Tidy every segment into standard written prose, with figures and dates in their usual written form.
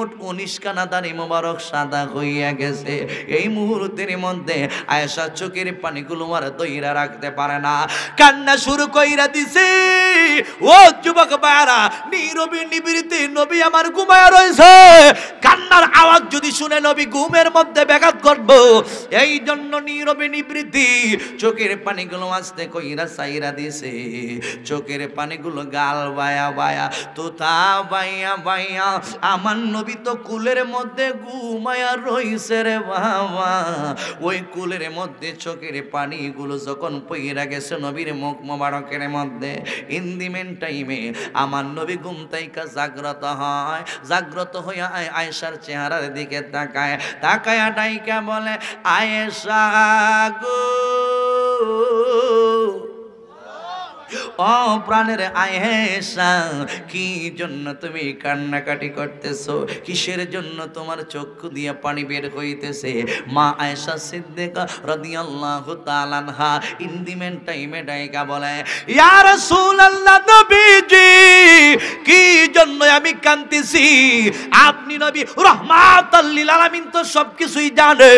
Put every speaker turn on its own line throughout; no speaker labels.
19 কানা দাড়ি মোবারক সাদা হইয়া গেছে। এই মুহূর্তের মধ্যে আয়েশা চোখের পানিগুলো আর দইরা রাখতে পারে না, কান্না শুরু কইরা দিছে। ও যুবক ভাইরা, নীরবে নিবৃত্তে নবী আমার ঘুমায়া রয়েছে, কান্নার আওয়াজ যদি শুনে নবী ঘুমের মধ্যে ব্যাঘাত করব, এই জন্য নীরবে নিবৃত্তি চোখের পানিগুলো আস্তে কইরা সাইরা দিছে। চোখের পানিগুলো গাল বায়া বায়া তোতা বাইয়া বাইয়া আমার নবী তো কুলের মধ্যে ঘুমায়া রইছে রে বাবা। ওই কুলের মধ্যে চোখের পানিগুলো যখন পইরা গেছে নবীর মুখ মোবারকের মধ্যে, ইন্দিমেন টাইমে আমার নবী ঘুম থেকে জাগ্রত হয়। জাগ্রত হইয়া আয়েশার চেহারার দিকে তাকায়, তাকায়া ডাইকা বলে, আয়েশা গো, ও প্রাণের আয়েশা, কি জন্য তুমি কান্নাকাটি করতেছো? কিসের জন্য তোমার চক্ষু দিয়ে পানি বের হইতেছে? মা আয়েশা সিদ্দিকা রাদিয়াল্লাহু তাআলা আনহা ইন্দিমেন টাইমে ডাইকা বলে, ইয়া রাসূলুল্লাহ, নবীজি, কি জন্য আমি কাঁদতেছি? আপনি নবী রাহমাতাল লিল আলামিন, তো সবকিছুই জানে।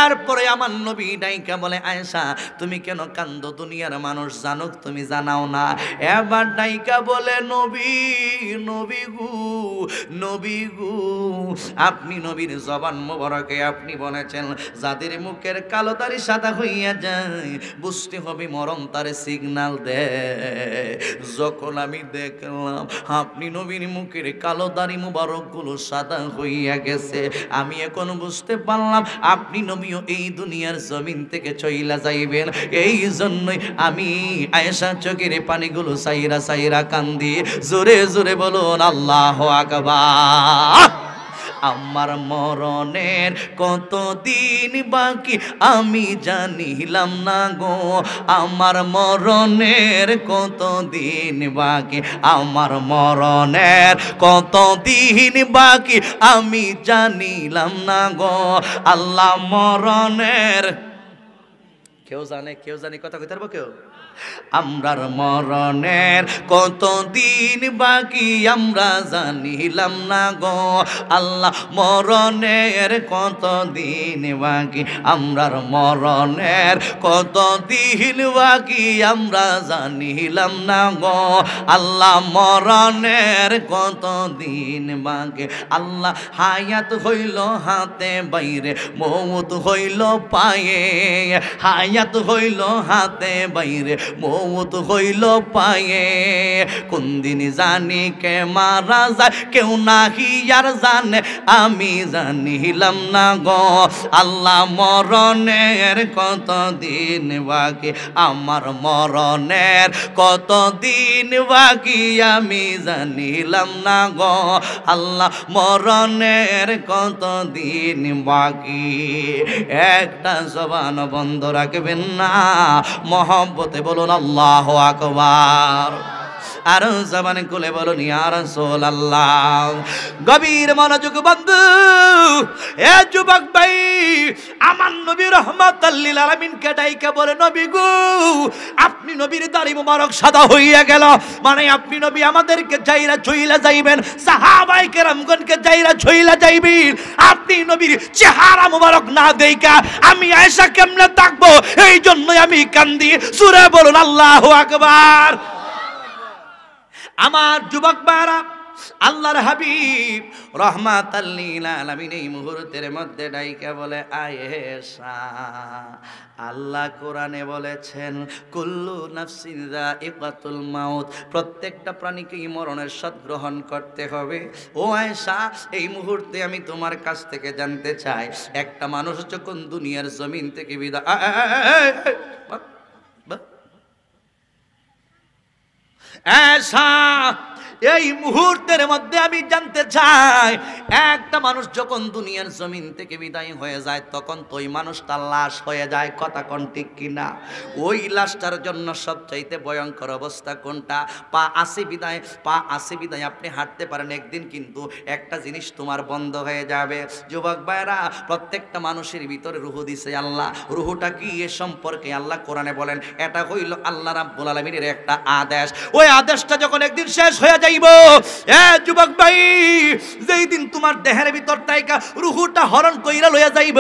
এরপরে আমার নবী ডাইকা বলে, আয়েশা তুমি কেন কান্দো? দুনিয়ার মানুষ জানুক, তুমি জানাও না। এবার ডাইকা বলে, নবী, নবী গো, নবী গো, আপনি নবীর জবান মোবারকে আপনি বলেছেন, যাদের মুখের কালো দাড়ি সাদা হইয়া যায় বুঝতে হবে মরণ তারে সিগন্যাল দেয়। যখন আমি দেখলাম আপনি নবীর মুখের কালো দাড়ি মোবারক গুলো সাদা হইয়া গেছে, আমি এখন বুঝতে পারলাম আপনি নবীও এই দুনিয়ার জমিন থেকে চইলা যাইবেন। এই জন্যই আমি আয়েশা চোখের পানিগুলো সাইরা সাইরা কান্দি। জোরে জোরে বলুন আল্লাহু আকবার। আমার মরণের কতদিন বাকি আমি জানিলাম না গো, আমার মরণের কতদিন বাকি, আমার মরণের কতদিন বাকি আমি জানিলাম না গো। আল্লাহ মরণের, কেউ জানে? কেউ জানে কথা কইতে পারবো কেউ? আমরার মরণের কতদিন বাকি আমরা জানিলাম না গো। আল্লাহ মরণের কতদিন বাকি, আমরার মরণের কতদিন বাকি আমরা জানিলাম না গো। আল্লাহ মরণের কতদিন বাকি। আল্লাহ হায়াত হইল হাতে বাইরে, মৌত হইল পায়ে, হায়াত হইল হাতে বাইরে, মৌত হইল পায়ে। কোন দিন জানি কে মারা যায় কেউ নাহি আর জানে, আমি জানিলাম না গো। আল্লাহ মরণের কতদিন বাকি, আমার মরণের কতদিন বাকি আমি জানিলাম না গো। আল্লাহ মরণের কতদিন বাকি। একটা জবান বন্ধ রাখবেন না, মহব্বতে বলুন আল্লাহু আকবার। আর জবান খুলে বলুন ইয়া রাসূলুল্লাহ। গভীর মনোযোগ বন্ধু, এ যুবক ভাই, আমার নবী রাহমাতাল লিল আলামিন কে ডাইকা বলে, নবী গো, আপনি নবীর দাড়ি মোবারক সাদা হইয়া গেল, মানে আপনি নবী আমাদেরকে যাইরা ছইলা যাইবেন, সাহাবায়ে কেরামগণকে যাইরা ছইলা যাইবেন। আপনি নবীর চেহারা মোবারক না দেইকা আমি আয়েশা কেমনে থাকবো? এই জন্যই আমি কান্দি। সূরা বলুন আল্লাহু আকবার। আমার যুবক ভাইরা, আল্লাহর হাবিব রাহমাতাল লিল আলামিন এই মুহূর্তের মধ্যে ডাইকা বলে, আয়েশা, আল্লাহ কোরআনে বলেছেন কুল্লু নাফসিন যায়িকাতুল মাউত, প্রত্যেকটা প্রাণীকেই মরণের স্বাদ গ্রহণ করতে হবে। ও আয়েশা, এই মুহূর্তে আমি তোমার কাছ থেকে জানতে চাই, একটা মানুষ যখন দুনিয়ার জমিন থেকে বিদায়, আয়েশা, এই মুহূর্তের মধ্যে আমি জানতে চাই, একটা মানুষ যখন দুনিয়ার জমিন থেকে বিদায় হয়ে যায় তখন তো ওই মানুষটা লাশ হয়ে যায়। কথা কোন ঠিক কিনা? ওই লাশটার জন্য সবচাইতে ভয়ঙ্কর অবস্থা কোনটা? পা আসে বিদায়, পা আসে বিদায় আপনি হাঁটতে পারেন, একদিন কিন্তু একটা জিনিস তোমার বন্ধ হয়ে যাবে। যুবক ভাইরা, প্রত্যেকটা মানুষের ভিতরে রুহু দিছে আল্লাহ। রুহুটা কি এ সম্পর্কে আল্লাহ কোরআনে বলেন, এটা হইল আল্লাহ রাব্বুল আলামিনের একটা আদেশ। ওই আদেশটা যখন একদিন শেষ হয়ে যাইব। এ যুবক ভাই, যেই দিন তোমার দেহের ভিতর তাইকা রুহুটা হরণ কইরা লইয়া যাইব,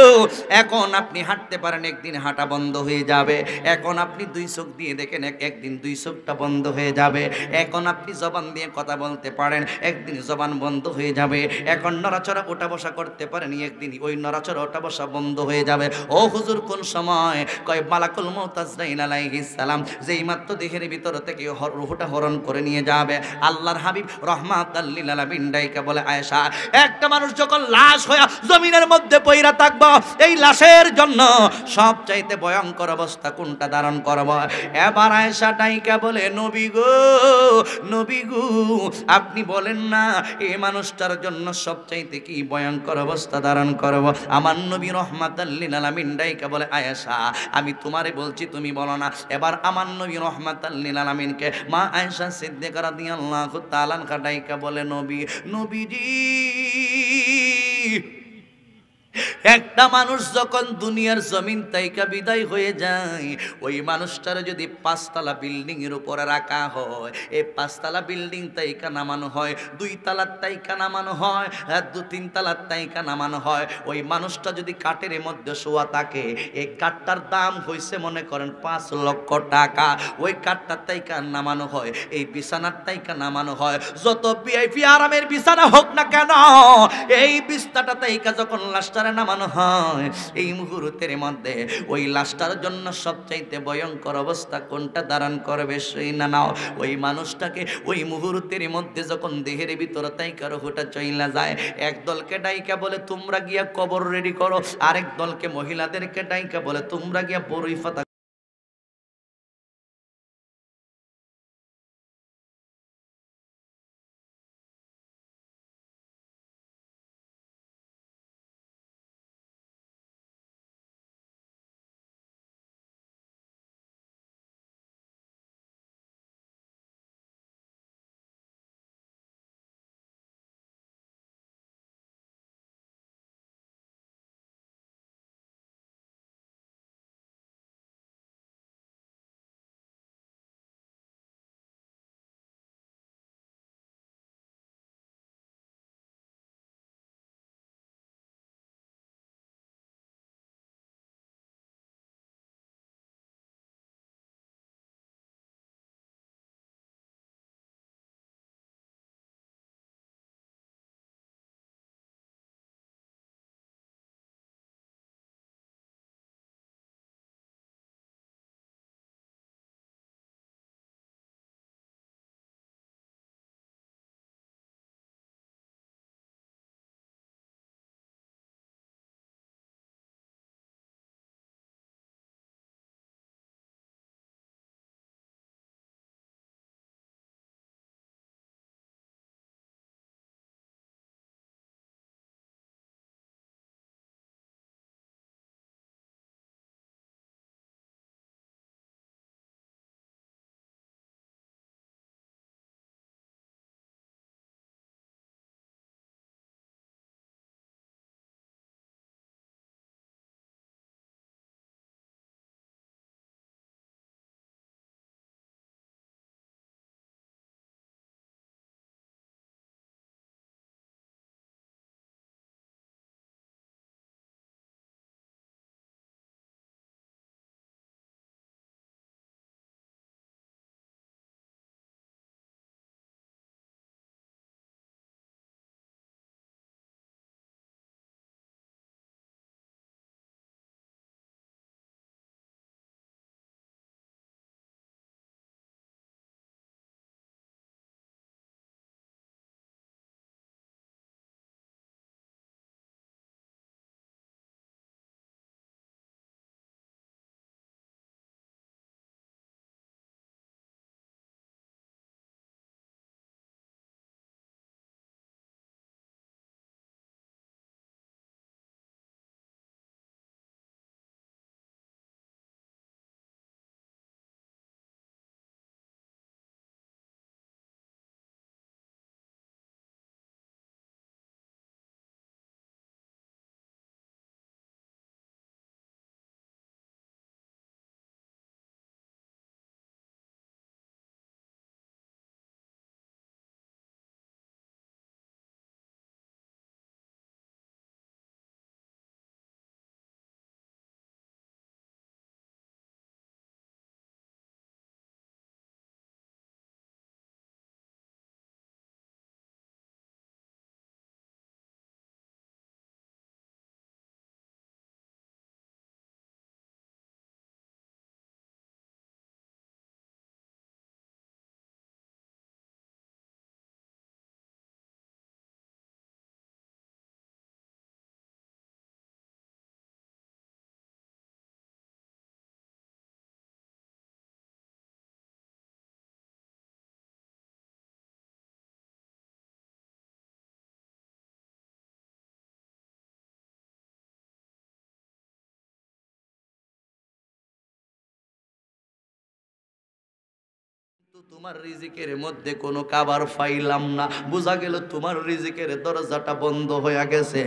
এখন আপনি হাঁটতে পারেন, একদিন হাঁটা বন্ধ হয়ে যাবে। এখন আপনি দুই চোখ দিয়ে দেখেন, একদিন দুই চোখটা বন্ধ হয়ে যাবে। এখন আপনি জবান দিয়ে কথা বলতে পারেন, একদিন জবান বন্ধ হয়ে যাবে। এখন নড়াচড়া ওঠা বসা করতে পারেন, একদিন ওই নড়াচড়া ওঠা বসা বন্ধ হয়ে যাবে। ও হুজুর, কোন সময়? কয় মালাকুল মউত আজরাইল আলাইহিস সালাম যেই মাত্র দেহের ভিতর থেকে রূহটা হরণ করে নিয়ে যাবে, আল্লাহর হাবিব রহমাতাল লিল আলামিন ডাইকা বলে, আয়েশা, একটা মানুষ যখন লাশ হয়ে জমিনের মধ্যে পইরা থাকবে, এই লাশের জন্য সবচাইতে ভয়ঙ্কর অবস্থা কোনটা ধারণ করব? এবার আয়েশা ডাইকা বলে, নবী গো, নবী গো, আপনি বলেন না এই মানুষটার জন্য সবচাইতে কি ভয়ঙ্কর অবস্থা ধারণ করব? আমার নবী রহমাতাল লিল আলামিন ডাইকা বলে, আয়েশা, আমি তোমারে বলছি, তুমি বলো না। এবার আমার নবী রহমাতাল লিল আলামিনকে মা আয়েশা সিদ্দিকা রাদিয়াল্লাহু তাআলা আনহা ডাইকা বলে, নবী, নবীজি, একটা মানুষ যখন দুনিয়ার জমিন তাইকা বিদায় হয়ে যায়, ওই মানুষটার যদি 5 তলা বিল্ডিং এর উপরে রাখা হয়, এই 5 তলা বিল্ডিং তাইকা নামানো হয়, 2 তলার তাইকা নামানো হয়, আর 2-3 তলার তাইকা নামানো হয়, ওই মানুষটা যদি কাঠের মধ্যে শোয়া থাকে, এই কাঠটার দাম হইছে মনে করেন 5 লক্ষ টাকা। ওই কাঠটার তাইকা নামানো হয়, এই বিছানার তাইকা নামানো হয়, যত ভিআইপি আরামের বিছানা হোক না কেন, এই বিছানাটা তাইকা যখন লাশটার নামানো হয়, এই মুহূর্তের মধ্যে ওই লাশটার জন্য সবচাইতে ভয়ঙ্কর অবস্থা কোনটা ধারণ করবে? সেই না নাও, ওই মানুষটাকে ওই মুহূর্তের মধ্যে যখন দেহের ভিতরে তাইকা রুহটা চইলা যায়, এক দলকে ডাইকা বলে তোমরা গিয়া কবর রেডি করো, আরেক দলকে মহিলাদেরকে ডাইকা বলে তোমরা গিয়া বরই পাতা তোমার রিজিকের মধ্যে কোনো খাবার পাইলাম না, বোঝা গেল তোমার রিজিকের দরজাটা বন্ধ হয়ে গেছে,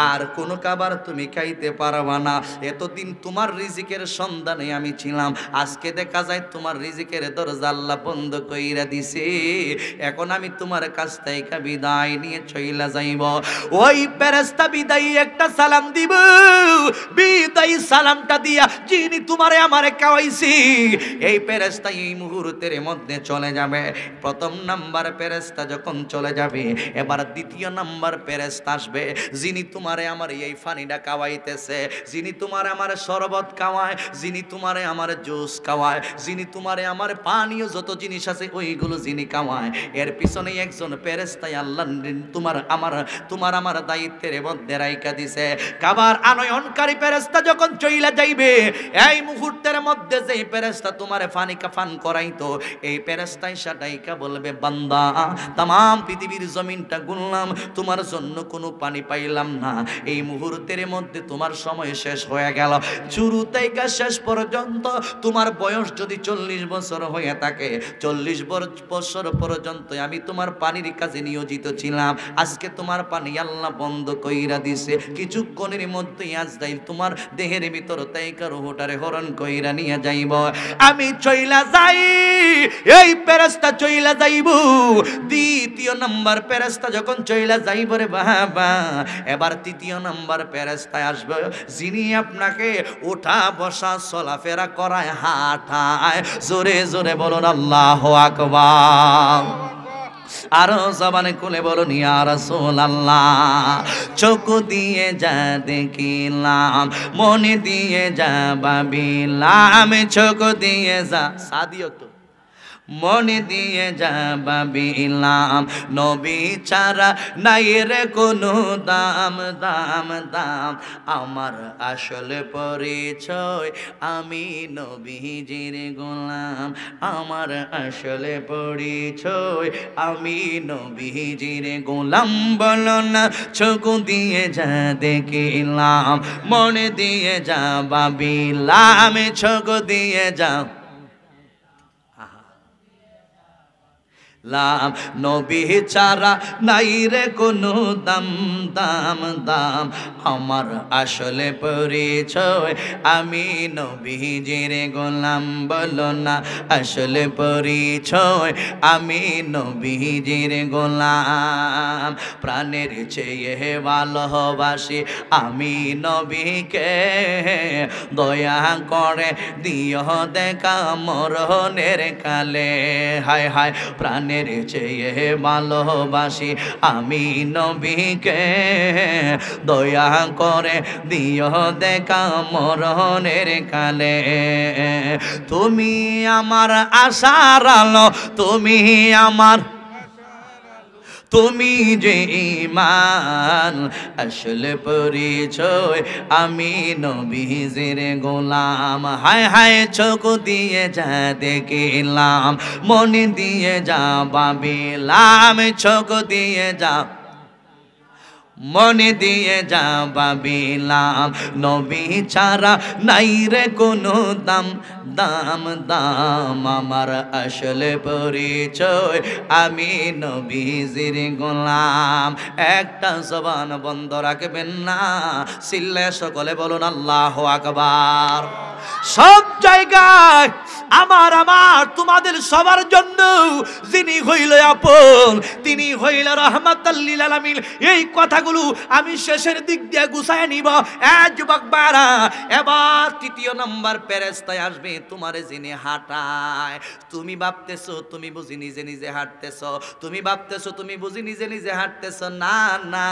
আর কোনো খাবার তুমি খাইতে পারবা না। এতদিন তোমার রিজিকের সন্ধানে আমি ছিলাম, আজকে দেখা যায় তোমার রিজিকের দরজা আল্লাহ বন্ধ কইরা দিছে। এখন আমি তোমার কাছ থেকে বিদায় নিয়ে চইলা যাইব। ওই ফেরেশতা বিদায় একটা সালাম দিব, বিদায় সালামটা দিয়া যিনি তোমারে আমারে খাওয়াইছি এই ফেরেশতা এই মুহূর্তের মধ্যে চলে যাবে। প্রথম নাম্বার ফেরেশতা যখন চলে যাবে, এবার দ্বিতীয় নাম্বার ফেরেশতা আসবে, যিনি তোমারে আমার এই পানিটা খাওয়াইতেছে, যিনি তোমারে আমার শরবত খাওয়ায়, যিনি তোমারে আমার জুস খাওয়ায়, যিনি তোমারে আমার পানীয় যত জিনিস আছে ওইগুলো যিনি খাওয়ায়, এর পিছনে একজন ফেরেশতাই আল্লাহ তোমার আমার দায়িত্বের মধ্যে রাইখা দিছে। খাবার আনয়নকারী ফেরেশতা যখন চইলা যাইবে, এই মুহূর্তের মধ্যে যে ফেরেশতা তোমারে পানি পান করাইতো এই ফেরেশতাই সাদাইকা বলবে, বান্দা তামাম পৃথিবীর জমিনটা গুনলাম, তোমার জন্য কোনো পানি পাইলাম না, এই মুহূর্তের মধ্যে তোমার সময় শেষ হয়ে গেল। শুরু থেকে শেষ পর্যন্ত তোমার বয়স যদি 40 বছর হয়ে থাকে, 40 বছর পর্যন্ত আমি তোমার পানির কাজে নিয়োজিত ছিলাম, আজকে তোমার পানি আল্লাহ বন্ধ কইরা দিছে। কিছুক্ষণের মধ্যে আজরাইল তোমার দেহের ভিতর তাইকা রূহটারে হরণ কইরা নিয়ে যাইব। আমি চইলা যাই, এই ফেরেশতা চইলা যাইব। দ্বিতীয় নাম্বার ফেরেশতা যখন চইলা যাইব রে বাবা, এবার তৃতীয় নাম্বার ফেরেশতা আসবে, যিনি আপনাকে ওঠা বসা চলাফেরা করায়, হাঁটায়। জোরে জোরে বলুন আল্লাহু আকবার। আরো জবানে খুলে বলুন ইয়া রাসূলুল্লাহ। চোখ দিয়ে যা দেখিলাম, মনে দিয়ে যা ভাবিলাম, চোখ দিয়ে যা সাদিও তো মনে দিয়ে যা ভাবিলাম, নবী ছাড়া নাই রে কোনো দাম দাম দাম। আমার আসলে পরিচয় আমি নবীজির গোলাম, আমার আসলে পরিচয় আমি নবীজির গোলাম। বলো না চোখ দিয়ে যা দেখিলাম, মনে দিয়ে যা ভাবিলাম, চোখ দিয়ে যা লাম, নবী ছাড়া নাই রে কোনো দাম দাম দাম। আমার আসলে পরিচয় আমি নবীজির গোলাম। বলো না আসলে পরিচয় আমি নবীজির গোলাম। প্রাণের চেয়ে ভালোবাসি আমি নবীকে, দয়া করে দিও দেখা মরণের কালে। হায় হায় প্রাণের চেয়ে ভালোবাসি আমি নবীকে, দয়া করে দিও দেখা মরণের কালে। তুমি আমার আশার আলো, তুমি আমার, তুমি যে ঈমান, আসলে পরিচয় আমি নবীজির গোলাম। হায় হায় চোখ দিয়ে যা দেখিলাম, মনে দিয়ে যা ভাবিলাম, চোখ দিয়ে যা মনে দিয়ে যা ভাবিলাম, নবী ছাড়া নাই রে কোনো দাম দাম দাম। আমার আসলে পরিচয় আমি নবীজির গোলাম। একটা জবান বন্ধ রাখবেন না, চিল্লে সকলে বলুন আল্লাহু আকবার। সব জায়গায় আমার তোমাদের সবার জন্য যিনি হইল আপন, তিনি হইল রাহমাতাল লিল আলামিন। এই কথাগুলো আমি শেষের দিক দিয়ে গুছায় নিব। যুবক বারা, এবার তৃতীয় নম্বর ফেরেশতায় আসবে তোমারে যিনি হাঁটায়। তুমি ভাবতেছো তুমি বুঝি নিজে নিজে হাঁটতেছো, তুমি ভাবতেছো তুমি বুঝি নিজে নিজে হাঁটতেছো। না না,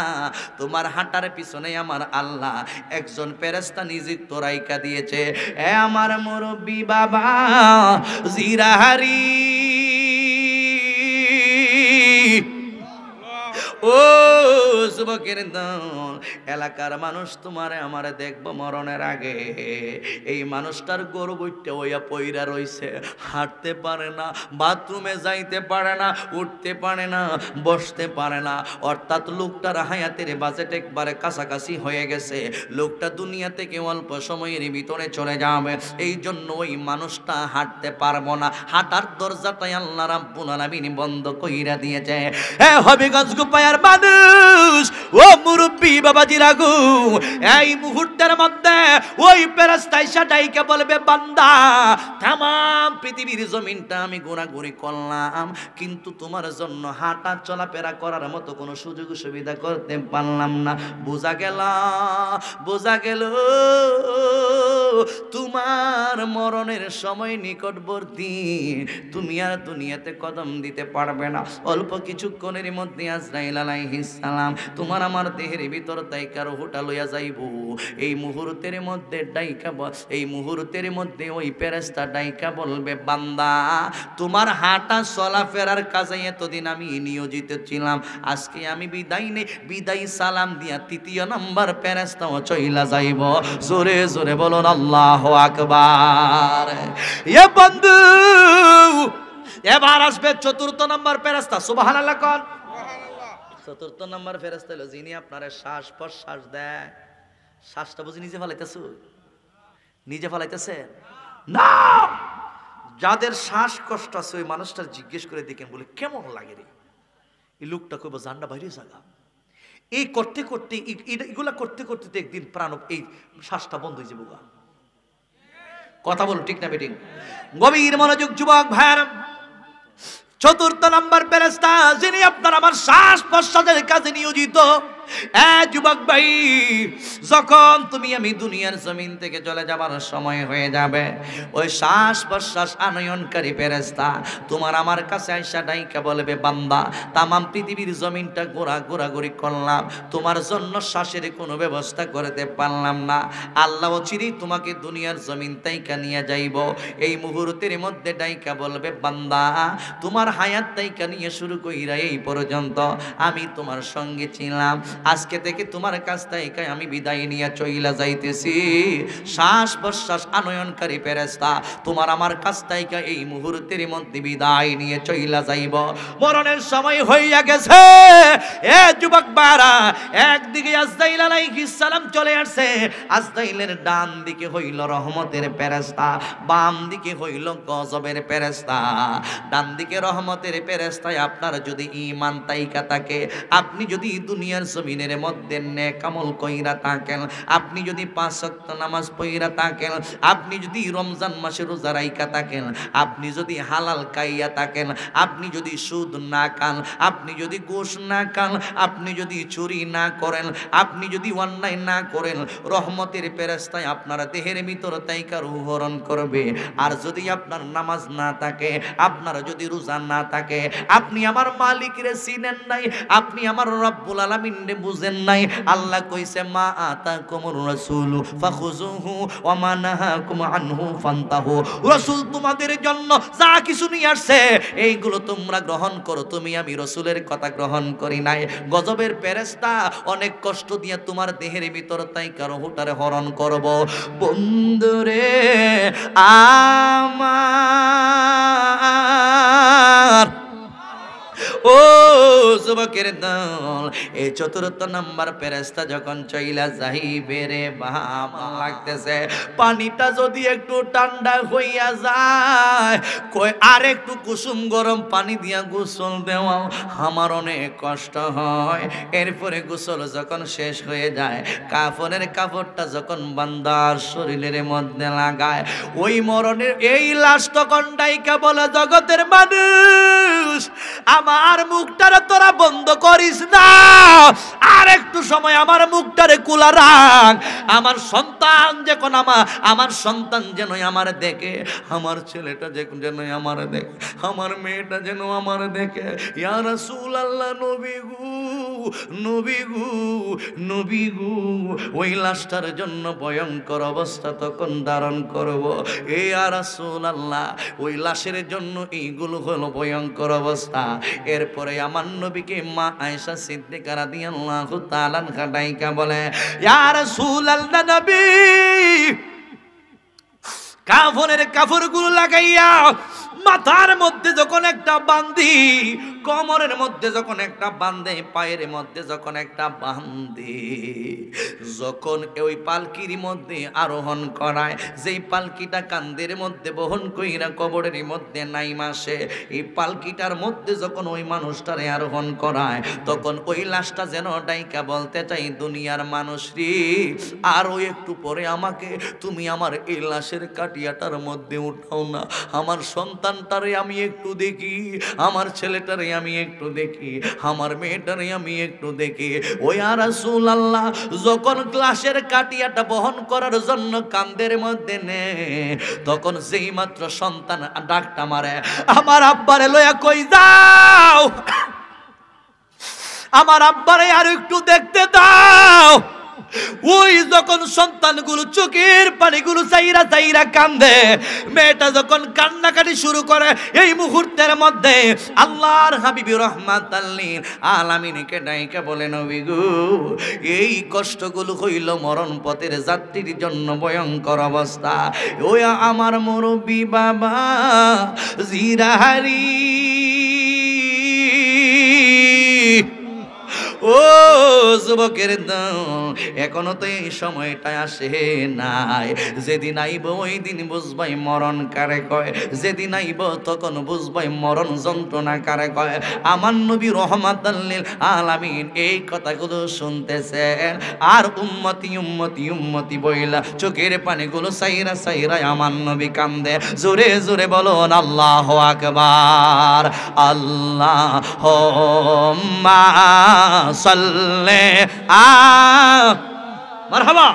তোমার হাঁটার পিছনে আমার আল্লাহ একজন ফেরেশতা নিযুক্ত রাইখা দিয়েছে। আমার মুরব্বি বাবা জিরাহারি, ও যুবকের দল, এলাকার মানুষ তোমারে আমারে দেখব মরণের আগে। এই মানুষটার গরু বইটা ওইয়া পইরা রইছে, হাঁটতে পারে না, বাথরুমে যাইতে পারে না, উঠতে পারে না, বসতে পারে না। অর্থাৎ লোকটার হায়াতের বাজেট একবারে কাছাকাছি হয়ে গেছে। লোকটা দুনিয়া থেকে অল্প সময়ের ভিতরে চলে যাবে। এই জন্য ওই মানুষটা হাঁটতে পারবো না, হাঁটার দরজাটাই আল্লাহ রাব্বুল আলামিন বন্ধ কইরা দিয়েছে। এ হবিগঞ্জ গোপায়ার মানুষ, ও মুরব্বী বাবাজিরা গো, এই মুহূর্তের মধ্যে ওই ফেরেশতা এসে ডাইকা বলবে, বান্দা তামাম পৃথিবীর জমিনটা আমি ঘোরাঘুরি করলাম, কিন্তু তোমার জন্য হাঁটা চলাফেরা করার মতো কোনো সুযোগ সুবিধা করতে পারলাম না। বোঝা গেল তোমার মরণের সময় নিকটবর্তী, তুমি আর দুনিয়াতে কদম দিতে পারবে না। অল্প কিছুক্ষণের মধ্যে আজরাইল আলাইহিস সালাম তোমার আমার দেহের ভিতর দাইকার হুটা লইয়া যাইব। এই মুহূর্তের মধ্যে ওই ফেরেশতা ডাইকা বলবে, বান্দা তোমার হাঁটা চলাফেরার কাজে এতদিন আমি নিয়োজিত ছিলাম, আজকে আমি বিদায় সালাম দিয়া তৃতীয় নাম্বার ফেরেশতাও চইলা যাইব। জোরে জোরে বলুন আল্লাহু আকবার। এ বন্ধু, এবার আসবে চতুর্থ নাম্বার ফেরেশতা। সুবহানাল্লাহ কোন? চতুর্থ নাম্বার ফেরেশতা হলো যিনি আপনার শ্বাস প্রশ্বাস দেয়। শ্বাসটা বুঝি নিজে ফেলাইতেছে না। যাদের শ্বাস কষ্ট আছে ওই মানুষটার জিজ্ঞেস করে দেখেন, বলে কেমন লাগে রে, এই লোকটা কইব জান্ডা বাইরে জায়গা। এই করতে করতে এগুলা করতে করতে একদিন প্রাণ এই শ্বাসটা বন্ধ হয়ে যাবো। কথা বলো ঠিক না বেটিং? গভীর মনোযোগ যুবক ভাইরা, চতুর্থ নাম্বার ফেরেশতা যিনি আপনার আমার শ্বাস প্রশ্বাসের কাজে নিয়োজিত। যুবক ভাই, যখন তুমি আমি দুনিয়ার জমিন থেকে চলে যাবার সময় হয়ে যাবে, ওই শ্বাস প্রশ্বাস আনয়নকারী ফেরেশতা তোমার আমার কাছে আইসা ডাইকা বলবে, বান্দা তামাম পৃথিবীর জমিনটা ঘোরাঘুরি করলাম, তোমার জন্য শ্বাসের কোনো ব্যবস্থা করতে পারলাম না। আল্লাহ চিরেই তোমাকে দুনিয়ার জমিন তাইকা নিয়ে যাইব। এই মুহূর্তের মধ্যে ডাইকা বলবে, বান্দা তোমার হায়াত তাইকা নিয়ে শুরু কইরা এই পর্যন্ত আমি তোমার সঙ্গে ছিলাম, আজকে থেকে তোমার কাছ থেকে আমি বিদায় নিয়ে চইলা যাইতেছি। শ্বাস প্রশ্বাস আনয়নকারী ফেরেশতা তোমার আমার কাছ থেকে এই মুহূর্তের মধ্যে বিদায় নিয়ে চইলা যাইব। মরণের সময় হইয়া গেছে। এ যুবক বারা, একদিকে আজরাইল আলাইহিস সালাম চলে আসছে, আজরাইলের ডান দিকে হইল রহমতের ফেরেশতা, বাম দিকে হইল গজবের ফেরেশতা। ডান দিকে রহমতের ফেরেশতায় আপনার যদি ঈমান তাইকা থাকে, আপনি যদি দুনিয়ার জমিনের মধ্যে নেক আমল কইরা থাকেন, আপনি যদি 5 ওয়াক্ত নামাজ পড়িরা থাকেন, আপনি যদি রমজান মাসে রোজা রাইখা থাকেন, আপনি যদি হালাল খাইয়া থাকেন, আপনি যদি সুদ না খান, আপনি যদি ঘুষ না খান, আপনি যদি চুরি না করেন, আপনি যদি অন্যায় না করেন, রহমতের ফেরেশতায় আপনার দেহের ভিতর তাইকা রূহ হরণ করবে। আর যদি আপনার নামাজ না থাকে, আপনার যদি রোজা না থাকে, আপনি আমার মালিকরে চিনেন নাই, আপনি আমার রব্বুল আলামিন রে বুঝেন নাই। আল্লাহ কইছে, মা আতাকুমুর রাসূলু ফাখুযুহু ওয়া মা নাহাকুম আনহু ফান্তাহু। রাসূল তোমাদের জন্য যা কিছু নিয়ে আসছে এইগুলো তোমরা গ্রহণ করো। তুমি আমি রাসূলের কথা গ্রহণ করি নাই। গজবের ফেরেশতা অনেক কষ্ট দিয়ে তোমার দেহের ভিতর তাইকা রূহটারে হরণ করব। বন্ধুরে আমার, ও যুবকের দল, এই চতুর্থ নাম্বার ফেরেশতা যখন চইলা যাইবে রে, বাবা লাগতেছে পানিটা যদি একটু ঠান্ডা হইয়া যায়, কই আর একটু কুসুম গরম পানি দিয়া গোসল দেওয়াও, আমার অনেক কষ্ট হয়। এরপরে গোসল যখন শেষ হয়ে যায়, কাফনের কাপড়টা যখন বান্দার শরীরের মধ্যে লাগায়, ওই মরণের এই লাশ তখন ডাইকা বলে, জগতের মানুষ আমার মুখটারে তোরা বন্ধ করিস না, আর একটু সময় আমার মুখটারে খোলা রাখ। আমার সন্তান যখন আমার সন্তান যেন আমার দেখে, আমার ছেলেটা যেন আমার দেখে, আমার মেয়েটা যেন আমার দেখে। ইয়া রাসূলুল্লাহ, নবী গো, ওই লাশটার জন্য ভয়ঙ্কর অবস্থা তখন ধারণ করব। ইয়া রাসূলুল্লাহ, ওই লাশের জন্য এইগুলো হলো ভয়ঙ্কর অবস্থা। এরপরে আমার নবীকে মা আয়েশা সিদ্দিকা রাদিয়াল্লাহু তাআলা আনহা ডাইকা বলে, ইয়া রাসূলুল্লাহ নবী, কাফনের কাপড়গুলো লাগাইয়া মাথার মধ্যে যখন একটা বান্ধি, কোমরের মধ্যে যখন একটা বান্ধে, পায়ের মধ্যে যখন একটা বান্ধি, যখন ওই পালকির মধ্যে আরোহণ করায়, যেই পালকিটা কান্দের মধ্যে বহন কইরা কবরের মধ্যে নাইমা আসে, এই পালকিটার মধ্যে যখন ওই মানুষটারে আরোহণ করায়, তখন ওই লাশটা যেন ডাইকা বলতে চাই, দুনিয়ার মানুষ রে, আরও একটু পরে আমাকে তুমি আমার এই লাশের কাটিয়াটার মধ্যে উঠাও না, আমার সন্তানটারে আমি একটু দেখি, আমার ছেলেটারে আমি একটু দেখি, আমার মেয়েটারে আমি একটু দেখি। ওই রাসূলুল্লাহ যখন লাশের কাটিয়াটা বহন করার জন্য কান্দের মধ্যে নে, তখন যেই মাত্র সন্তান ডাকটা মারে, আমার আব্বারে লইয়া কই যাও, আমার আব্বারে আর একটু দেখতে দাও। ওই যখন সন্তানগুলো চোখের পানিগুলো চাইরা চাইরা কান্দে, মেয়েটা যখন কান্নাকাটি শুরু করে, এই মুহূর্তের মধ্যে আল্লাহর হাবিবি রাহমাতাল লিল আলামিনকে ডাইকা বলে, নবী গো, এই কষ্টগুলো হইল মরণ পথের যাত্রীর জন্য ভয়ঙ্কর অবস্থা। ওই আমার মুরব্বি বাবা জিরাহারি, ও যুবকের দল, এখনো তো এই সময়টা আসে নাই। যেদিন আইব ওই দিন বুঝবাই মরণ কারে কয়, যেদিন আইব তখন বুঝবাই মরণ যন্ত্রণা কারে কয়। আমার নবী রাহমাতাল লিল আলামিন এই কথাগুলো শুনতেছেন, আর উম্মতি উম্মতি উম্মতি বইলা চোখের পানিগুলো সাইরা সাইরা আমার নবী কান্দে। জোরে জোরে বলুন আল্লাহু আকবার। আল্লাহুম্মা সাল্লি মারহাবা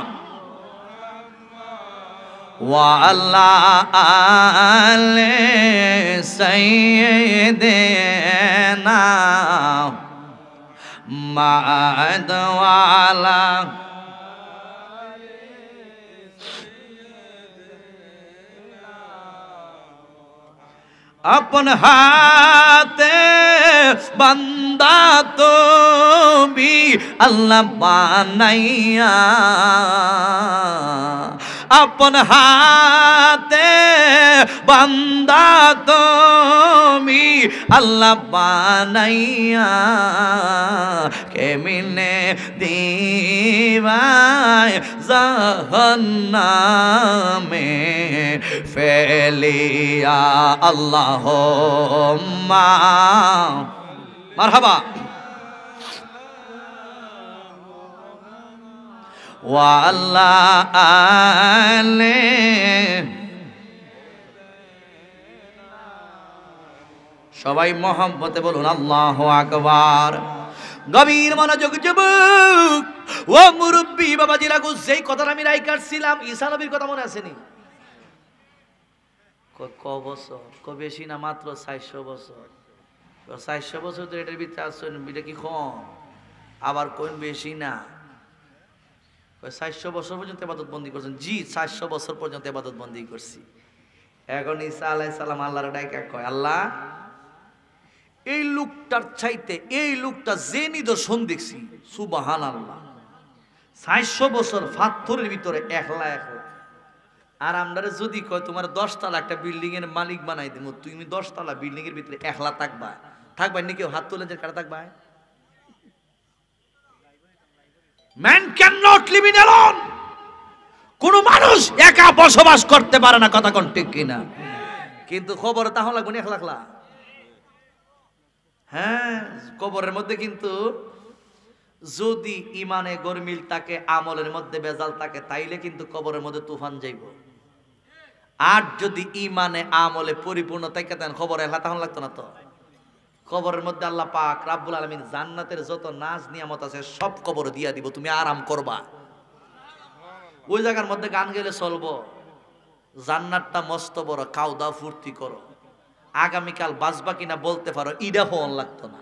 ওয়া আলা আলি সাইয়্যিদিনা মুহাম্মদ ওয়া আলা अपन हाथे बंदा तो भी अल्लाह बनाइया, अपन हाथे बंदा तो भी अल्लाह बनाइया, के मिले दीवाय जहन्नम में फैलिया। अल्लाहुम्मा मरहबा वा अल्लाह आले। সবাই মহব্বতে বলুন আল্লাহু আকবার। গভীর মনোযোগ যুবক ও মুরব্বী বাবাজিরা, যেই কথাটা আমি রাই কাটছিলাম, ঈসা নবীর কথা মনে আসেনি? ক বছর? বেশি না, মাত্র 400 বছর। 400 বছর তো এটার ভিতরে আসছেন, এটা কি কম? আবার কোন বেশি না, 400 বছর পর্যন্ত ইবাদত বন্দি করছেন। জি, 400 বছর পর্যন্ত ইবাদত বন্দি করছি। এখন ঈসা আলাইহিস সালাম আল্লাহর ডাইকা কয়, আল্লাহ এই লোকটার চাইতে এই লোকটা যে নিদর্শন দেখছি, সুবহানাল্লাহ, 400 বছর পাথরের ভিতরে একলা একলা। আর আমরা যদি কয় তোমার 10 তলা একটা বিল্ডিং এর মালিক বানাই দেবো, তুমি 10 তলা বিল্ডিং এর ভিতরে একলা থাকবা, নাকি কেউ হাত তুলে যে কারা থাকবা? Man can not live in alone. কোন মানুষ একা বসবাস করতে পারে না, কথা কোন ঠিক কিনা? কিন্তু খবর তাহলে লাগবে একলা একলা। হ্যাঁ, কবরের মধ্যে কিন্তু যদি ইমানে গরমিল থাকে, আমলের মধ্যে বেজাল থাকে, তাইলে কিন্তু কবরের মধ্যে তুফান যাইব। আর যদি ইমানে আমলে পরিপূর্ণ থাকে, দেন খবর এলা তখন লাগতো না। তো কবরের মধ্যে আল্লাহ পাক রাব্বুল আলামিন জান্নাতের যত নাজ নিয়ামত আছে সব কবরে দিয়া দিব, তুমি আরাম করবা। ওই জায়গার মধ্যে গান গেলে চলবো, জান্নাতটা মস্ত বড়, কাউদা ফুর্তি করো, আগামীকাল বাঁচবা কিনা বলতে পারো, ইডা ফোন লাগতো না।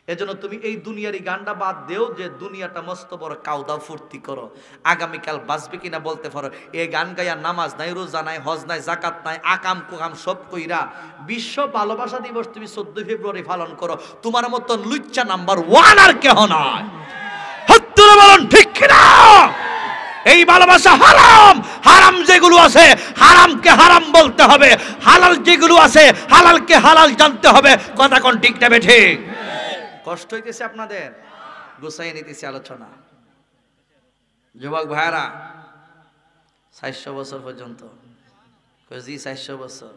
এজন্য তুমি এই দুনিয়ারই গানটা বাদ দেও, যে দুনিয়াটা মস্ত বড় কাউদা ফুর্তি করো, আগামীকাল বাঁচবে কিনা বলতে পারো। এই গান গাইয়া নামাজ নাই, রোজা নাই, হজ নাই, জাকাত নাই, আকাম কুকাম সব কইরা বিশ্ব ভালোবাসা দিবস তুমি 14 ফেব্রুয়ারি পালন করো। তোমার মতন লুচ্চা নাম্বার 1 আর কেহ নয়। হত্তরে বলুন ঠিক কিনা? এই ভালোবাসা হারাম। হারাম যেগুলো আছে হারামকে হারাম বলতে হবে, হালাল যেগুলো আছে হালালকে হালাল জানতে হবে। কথা কোন ঠিক না বেঠে? কষ্ট হইতেছে আপনাদের? গোছাই নিতেছি আলোচনা। যুবক ভাইরা 400 বছর পর্যন্ত, 400 বছর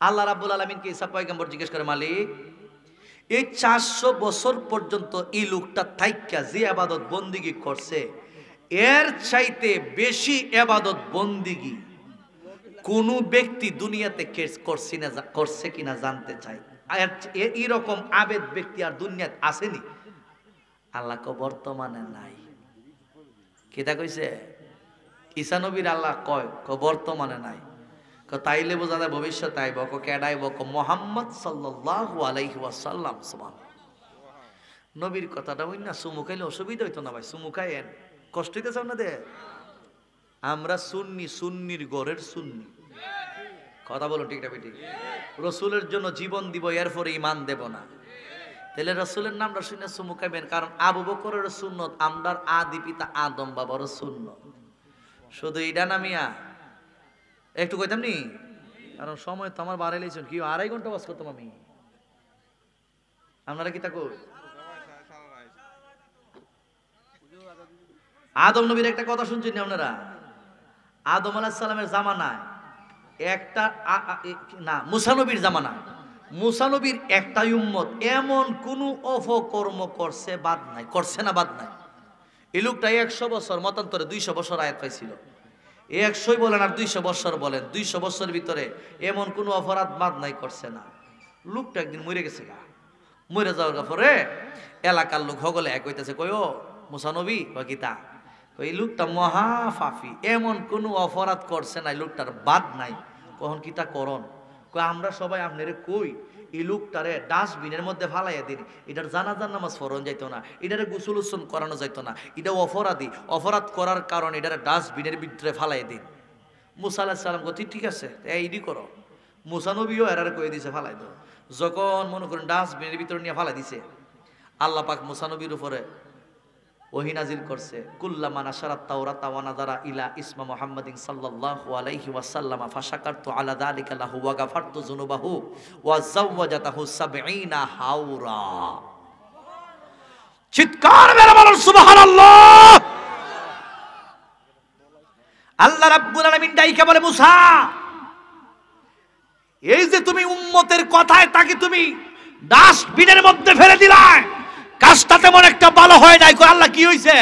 আল্লাহ রাব্বুল আলামিন কে ঈসা পয়গম্বর জিজ্ঞেস করে, মালিক এই 400 বছর পর্যন্ত এই লোকটা থাইকা যে ইবাদত বন্দিগি করছে, এর চাইতে বেশি ইবাদত বন্দিগি কোন ব্যক্তি দুনিয়াতে করছে কিনা জানতে চাই। এইরকম আবেদ ব্যক্তি আর দুনিয়াতে আসেনি? আল্লাহ কো বর্তমানে নাই। কিতা কইছে? ঈসা নবীর আল্লাহ কয় বর্তমানে নাই। তাইলে বোঝা যায় ভবিষ্যৎ আইব। কেডাইব? মুহাম্মদ সাল্লাল্লাহু আলাইহি ওয়াসাল্লাম। সুবহানাল্লাহ। নবীর কথাটা হই না, চুমু খাইলে অসুবিধা হইতো না ভাই, চুমু খাইয়েন। কষ্ট হইতেছে আপনাদের? আমরা সুন্নি, সুন্নির গড়ের সুন্নি। কথা বলো ঠিক না বেটি? রসুলের জন্য জীবন দিব, এরপরে ইমান দেব না। তাহলে রসুলের নামটা শুনে চুমু খাইবেন, কারণ আবু বকরের সুন্নত, আমরার আদি পিতা আদম বাবার সুন্নত। শুধু এটা না মিয়া, একটু কইতাম নি, কারণ সময় তো আমার বাড়াইলেছেন। কি 2.5 ঘন্টা বাস করতাম আমি, আপনারা কি তা কই? আদম নবীর একটা কথা শুনছেন আপনারা? আদম আলাইহিস সালামের জামানায় একটা না, মুসা নবীর জামানায় মুসা নবীর একটাই উম্মত এমন কোন অপকর্ম করছে বাদ নাই, করছে না বাদ নাই। এই লোকটা 100 বছর, মতান্তরে 200 বছর আয়াত পাইছিল। 100 বলেন আর 200 বছর বলেন, 200 বছরের ভিতরে এমন কোন অপরাধ বাদ নাই করছে না। লোকটা একদিন মরে গেছে গা। মরে যাওয়ার পরে এলাকার লোক হগলে এক হইতেছে, কই ও মুসা নবী, কিতা? এই লোকটা মহা পাপী, এমন কোন অপরাধ করছে না, এই লোকটার বাদ নাই। কখন কিতা করন? আমরা সবাই আপনারে কই এই লোকটারে ডাস্টবিনের মধ্যে ফালাইয়া দিন, এটার জানাজার নামাজ ফরন যাইতো না, এটারে গোসল উসল করানো যাইতো না, এটা অপরাধী, অপরাধ করার কারণে এটারে ডাস্টবিনের ভিতরে ফালাই দিন। মুসা আলাইহিস সালাম কই ঠিক আছে, এইডি করো। মুসা নবীও এরারে কয়ে দিছে ফালাই দাও। যখন মনে করেন ডাস্টবিনের ভিতরে নিয়ে ফালাই দিছে, আল্লাহ পাক মুসা নবীর উপরে ওহী নাজিল করছে, কুল্লামা নাশারাত তাওরাতা ওয়া নাযারা ইলা ইসমা মুহাম্মাদিন সাল্লাল্লাহু আলাইহি ওয়াসাল্লাম ফাশাকারতু আলা যালিকা লাহু ওয়া গাফারতু যুনুবাহু ওয়া যাওয়াজাতাহু 70 হাওরা। চিৎকার মেরে বলুন সুবহানাল্লাহ। আল্লাহ রাব্বুল আলামিন ডাইকা বলে, মুসা এই যে তুমি উম্মতের কথায় তাকে তুমি ডাস্টবিনের মধ্যে ফেলে দিলা, কাজটা তেমন একটা ভালো হয় নাই। কই আল্লাহ কি হইছে?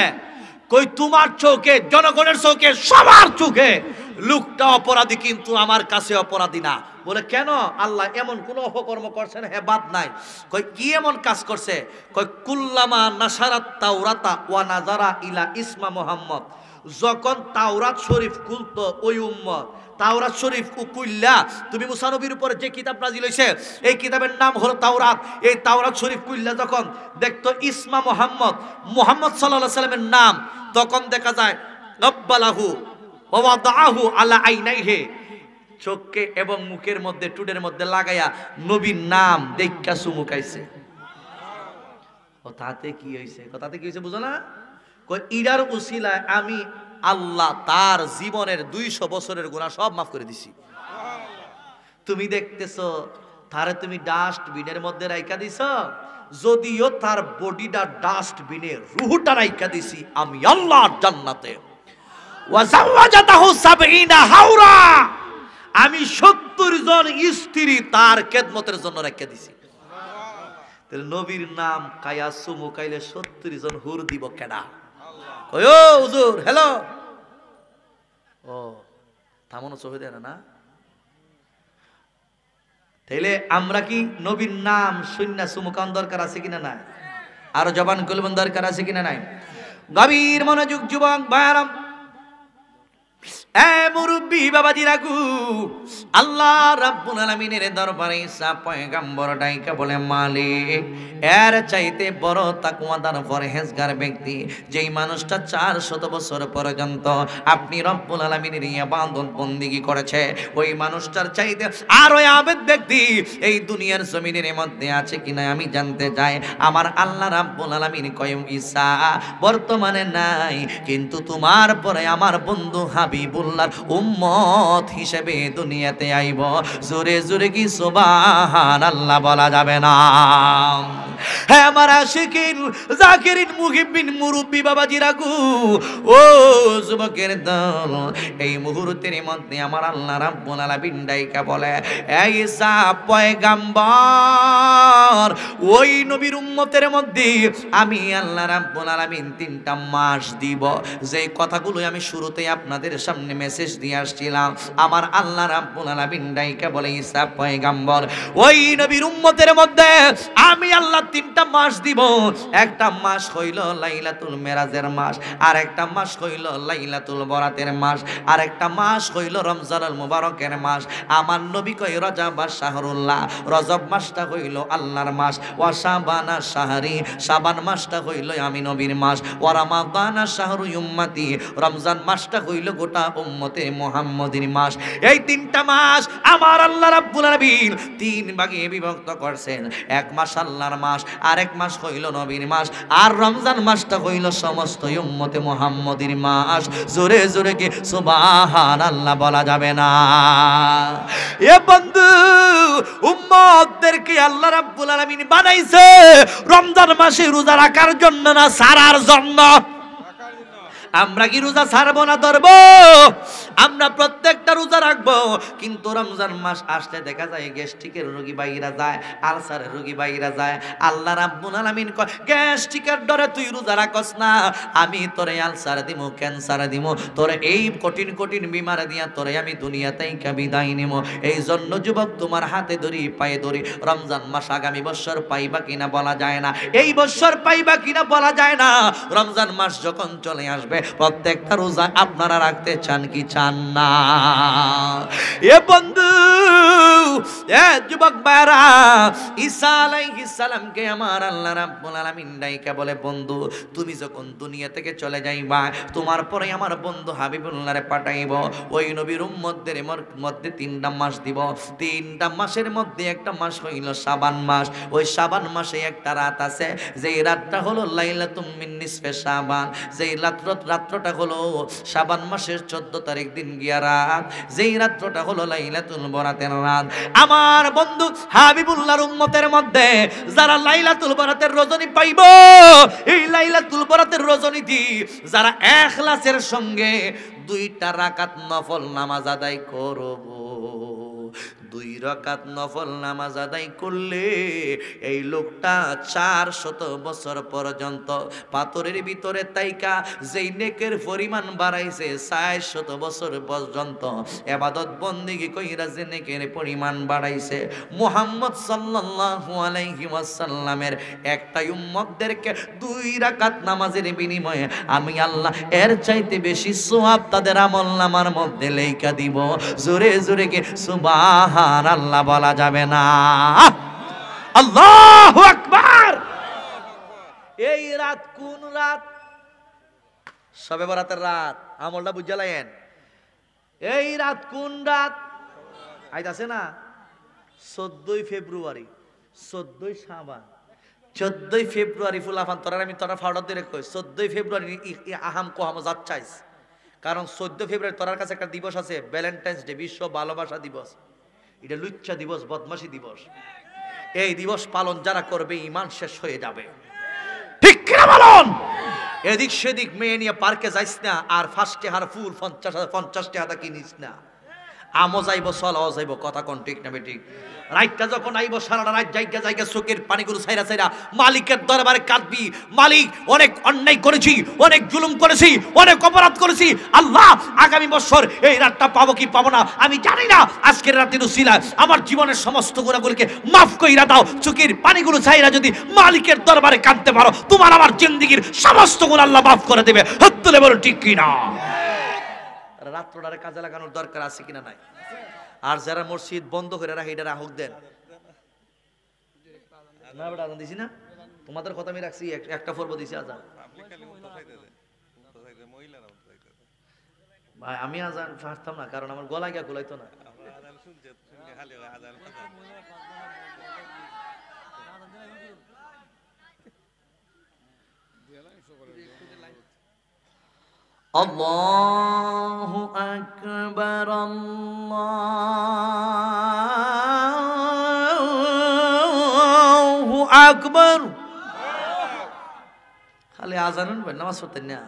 কই তোমার চোখে, জনগণের চোখে, সবার চোখে লোকটা অপরাধী, কিন্তু আমার কাছে অপরাধী না। বলে কেন? আল্লাহ এমন কোন অপকর্ম করছে না, হে বাদ নাই। কই কি এমন কাজ করছে? কই কুল্লামা নাশারাত তাওরাতা ওয়া নাযারা ইলা ইসমা মুহাম্মদ, যখন তাওরাত শরীফ খুলতো ওই উম্মত, তাওরাত শরীফ কুল্লা, তুমি মুসা নবীর উপরে যে কিতাব নাজিল হইছে এই কিতাবের নাম হলো তাওরাত, এই তাওরাত শরীফ কুল্লা যখন দেখতো ইসমা মুহাম্মদ, মুহাম্মদ সাল্লাল্লাহু আলাইহি সাল্লামের নাম, তখন দেখা যায় গাব্বালাহু ওয়া ওয়াদাহু আলা আইনাইহি, চোখে এবং মুখের মধ্যে, টুডের মধ্যে লাগাইয়া নবীর নাম দেখা চুমুকাইছে। কথাতে কি হইছে? কথাতে কি হইছে বুঝো না? কই ইরার উসিলায় আমি আল্লাহ তার জীবনের 200 বছরের গুনাহ সব মাফ করে দিছি। তুমি দেখতেছো তারে তুমি ডাস্টবিনের মধ্যে রাইখা দিছ, যদিও তার বডিটা ডাস্টবিনে, রূহটা রাইখা দিছি আমি আল্লাহর জান্নাতে। ওয়া যাওয়াজাতাহু 70 হাওরা, আমি 70 জন স্ত্রী তার খেদমতের জন্য রাইখা দিছি। তাহলে নবীর নাম কায়া সুমু কাইলে 70 জন হুর দিব কেডা? কই ও হুজুর, হ্যালো, ও থামনো চোখে দেয় না। তাইলে আমরা কি নবীর নাম শূন্য সুমুকান দরকার আছে কিনা নাই? আর জবান খুলবেন দরকার আছে কিনা নাই? গভীর মনোযোগ যুবক ভাইরাম, এ মুরব্বি বাবাজিরা গো, আল্লাহ রাব্বুল আলামিনের দরবারে ঈসা পয়গম্বর ডাইকা বলে, মালিক এর চাইতে বড় তাকওয়াদার পরহেজগার ব্যক্তি যেই মানুষটা 400 বছর পর্যন্ত আপনি রব্বুল আলামিনের ইবাদত বন্দেগী করেছে, ওই মানুষটার চাইতে আর ওই আবেদ ব্যক্তি এই দুনিয়ার জমিনের মধ্যে আছে কিনা আমি জানতে চাই। আমার আল্লাহ রাব্বুল আলামিন কয়, ঈসা বর্তমানে নাই, কিন্তু তোমার পরে আমার বন্ধু হাবিবুল্লাহর উম্মত হিসেবে দুনিয়াতে আইব। জোরে জোরে কি সুবহানাল্লাহ বলা যাবে না? হ্যাঁ আমার আশিকিন জাকিরিন মুহিব্বিন মুরব্বি বাবাজিরা গো, ও যুবকের দল, এই মুহূর্তের মধ্যে আমার আল্লাহ রাব্বুল আলামিন ডাইকা বলে, এই ঈসা পয়গম্বর ওই নবীর উম্মতের মধ্যে আমি আল্লাহ রাব্বুল আলামিন 3টা মাস দিব। যে কথাগুলো আমি শুরুতেই আপনাদের সামনে মেসেজ দিয়ে আসছিলাম, আমার আল্লাহ রাব্বুল আলামিন ডাইকা বলে, ঈসা পয়গম্বর ওই নবীর উম্মতের মধ্যে আমি আল্লাহ 3টা মাস দিব। একটা মাস হইল লাইলাতুল মেরাজের মাস, আর একটা মাস হইল লাইলাতুল বরাতের মাস, আর একটা মাস হইল রমজানুল মুবারকের মাস। আমার নবী কই রজব শাহরুল্লাহ, রজব মাসটা হইল আল্লাহর মাস। ওয়া শাবানা শাহরি, শাবান মাসটা হইল আমি নবীর মাস। ওয়া রমাদানা শাহরু উম্মতি, রমজান মাসটা হইল গোটা উম্মতে মুহাম্মদীর মাস। এই 3টা মাস আমার আল্লাহ রাব্বুল আলামিন 3 ভাগে বিভক্ত করছেন। এক মাস আল্লাহর মাস, আরেক মাস হইল নবীর মাস, আর রমজান মাসটা হইল সমস্ত উম্মতে মুহাম্মদীর মাস। জোরে জোরে কি সুবহানাল্লাহ বলা যাবে না? এ বন্ধু, উম্মতদেরকে আল্লাহ রাব্বুল আলামিন বানাইছে রমজান মাসে রোজা রাখার জন্য না, সারার জন্য। আমরা কি রোজা ছাড়বো না ধরবো? আমরা প্রত্যেকটা রোজা রাখবো, কিন্তু রমজান মাস আসলে দেখা যায় গ্যাস্ট্রিকের রোগী বাইরা যায়, আলসারের রোগী বাইরা যায়। আল্লাহ রাব্বুল আলামিন কয়, গ্যাস্ট্রিকের ডরে তুই রোজা রাখস না, আমি তোরে আলসার দিমু, ক্যান্সার দিমু, তোরে এই কঠিন কঠিন বিমার দিয়া তোরে আমি দুনিয়াতেই বিদায় নিব। এই জন্য যুবক, তোমার হাতে ধরি পায়ে ধরি, রমজান মাস আগামী বছর পাইবা কিনা বলা যায় না, এই বছর পাইবা কিনা বলা যায় না। রমজান মাস যখন চলে আসবে, প্রত্যেকটা রোজা আপনারা রাখতে চান কি চান না? এ বন্ধু, এ যুবক ভাইরা, ঈসা আলাইহিস সালামকে আমার আল্লাহ রাব্বুল আলামিন ডাইকা বলে, বন্ধু তুমি যখন দুনিয়া থেকে চলে যাইবা, তোমার পরে আমার বন্ধু হাবিবুল্লাহরে পাঠাইব। ওই নবীর উম্মতদের মধ্যে 3টা মাস দিব। 3টা মাসের মধ্যে একটা মাস হইল শাবান মাস। ওই শাবান মাসে একটা রাত আছে, যেই রাতটা হলো লাইলাতুম মিন নিসফে শাবান। যেই রাত্রটা হলো শাবান মাসের 14 তারিখ দিন গিয়া রাত, যেই রাত্রটা হলো লাইলাতুল বরাতের রাত। আমার বন্ধু হাবিবুল্লাহর উম্মতের মধ্যে যারা লাইলাতুল বরাতের রজনী পাইব, এই লাইলাতুল বরাতের রজনীতে যারা ইখলাসের সঙ্গে 2টা রাকাত নফল নামাজ আদায় করব, 2 রাকাত নফল নামাজ আদায় করলে এই লোকটা 400 বছর পর্যন্ত পাথরের ভিতরে তাইকা যেই নেকের পরিমাণ বাড়াইছে, 400 বছর পর্যন্ত ইবাদত বন্দেগী কইরা যে নেকের পরিমাণ বাড়াইছে, মুহাম্মদ সাল্লাল্লাহু আলাইহি ওয়াসাল্লামের একটা উম্মতদেরকে 2 রাকাত নামাজের বিনিময়ে আমি আল্লাহ এর চাইতে বেশি সওয়াব তাদের আমলনামার মধ্যে লেখা দিব। জোরে জোরে কি সুবহানাল্লাহ বলা যাবে না? আল্লাহু আকবার। এই রাত কোন রাত? শবে বরাতের রাত। আমলটা বুঝালেন? এই রাত কোন রাত? আইতাছে না 14 ফেব্রুয়ারি, 14 শাবান, 14 ফেব্রুয়ারি। ফুলাফান তোরা আমি তোরা ফাউডার দিয়ে কই 14 ফেব্রুয়ারি আহাম কোহাম যাচ্ছাইস, কারণ 14 ফেব্রুয়ারি তোরার কাছে একটা দিবস আছে, ভ্যালেন্টাইন্স ডে, বিশ্ব ভালোবাসা দিবস। এটা লুচ্চা দিবস, বদমাশি দিবস। এই দিবস পালন যারা করবে ঈমান শেষ হয়ে যাবে। ঠিক কিনা বলুন? এদিক সেদিক মেয়ে নিয়ে পার্কে যাইস না, আর ফার্স্টে হার ফুল 50 টাকা কিনিস না। আমও যাইব, চলাও যাইব, কথা কোন ঠিক না বেঠিক? রাইটটা যখন আইব সারাটা রাত জায়গা জায়গা চোখের পানিগুলো ছাইরা ছাইরা মালিকের দরবারে কাঁদবি, মালিক অনেক অন্যায় করেছি, অনেক জুলুম করেছি, অনেক অপরাধ করেছি, আল্লাহ আগামী বছর এই রাতটা পাবো কি পাবো না আমি জানি না, আজকের রাতের উসিলায় আমার জীবনের সমস্ত গুনাহগুলোকে মাফ কইরা দাও। চোখের পানিগুলো ছাইরা যদি মালিকের দরবারে কাঁদতে পারো, তোমার আমার জিন্দেগীর সমস্ত গুনাহ আল্লাহ মাফ করে দেবে। হাত তুলে বলো ঠিক কি না? রাত্রটারে কাজে লাগানোর দরকার আছে কিনা নাই? আর যারা মসজিদ বন্ধ করে রাখে এটা রাহুক দেন না, বেটা আজান দিছি না, তোমাদের কথা আমি রাখছি, একটা পর্ব দিছি আজান। ভাই আমি আজান পারতাম না, কারণ আমার গলা গিয়া গোলাইতো না। আল্লাহু আকবার, আল্লাহু আকবার। খালি আজান শুনবেন, নামাজ পড়তেন না।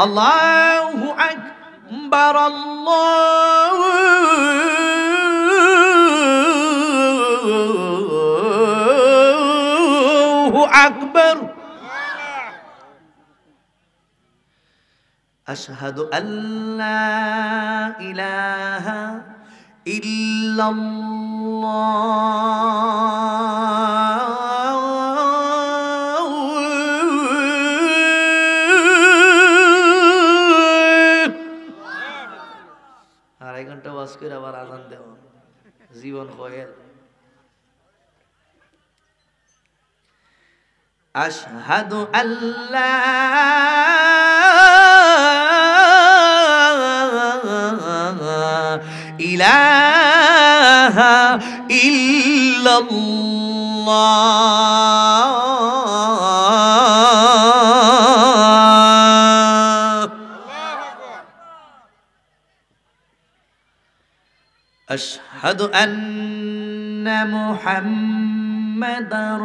আল্লাহু আকবার, আল্লাহু আকবার। আশহাদু আল্লা ইলাহা ইল্লাল্লাহ। আড়াই ঘন্টা ওয়াজ করে আবার আজান দেওয়া, জীবন কয়েল। আশহাদু আল্লা ইলাহা ইল্লাল্লাহ। আশহাদু আন্না মুহাম্মাদার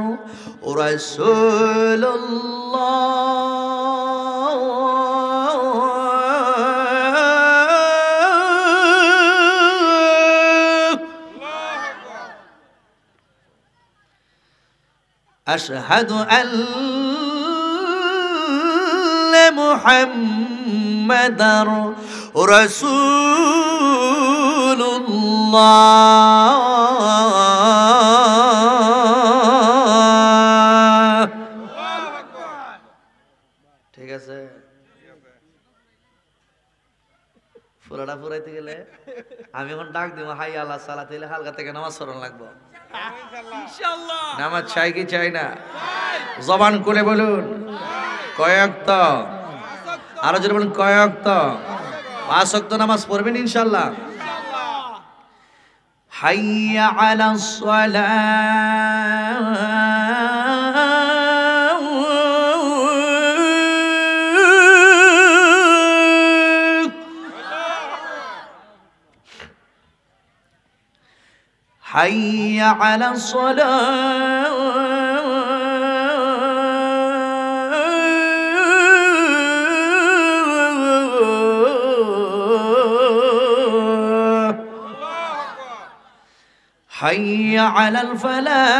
রাসূলুল্লাহ। আশহাদু আন্না মুহাম্মাদার রাসূলুল্লাহ। ঠিক আছে, পুরাটা পুরাইতে গেলে আমি এখন ডাক দিব হাই আল্লাহ সালাত, তাহলে হালকা থেকে নামাজ পড়ন লাগবো। নামাজ চাই কি চাই না? জবান করে বলুন কয়েক, আরো যদি বলুন কয়েক, 5 ওয়াক্ত নামাজ পড়বেন ইনশাআল্লাহ। হাইয়া আলাস সালাহ, হাইয়া আলাস সালাহ, হাইয়া আলাল ফালাহ।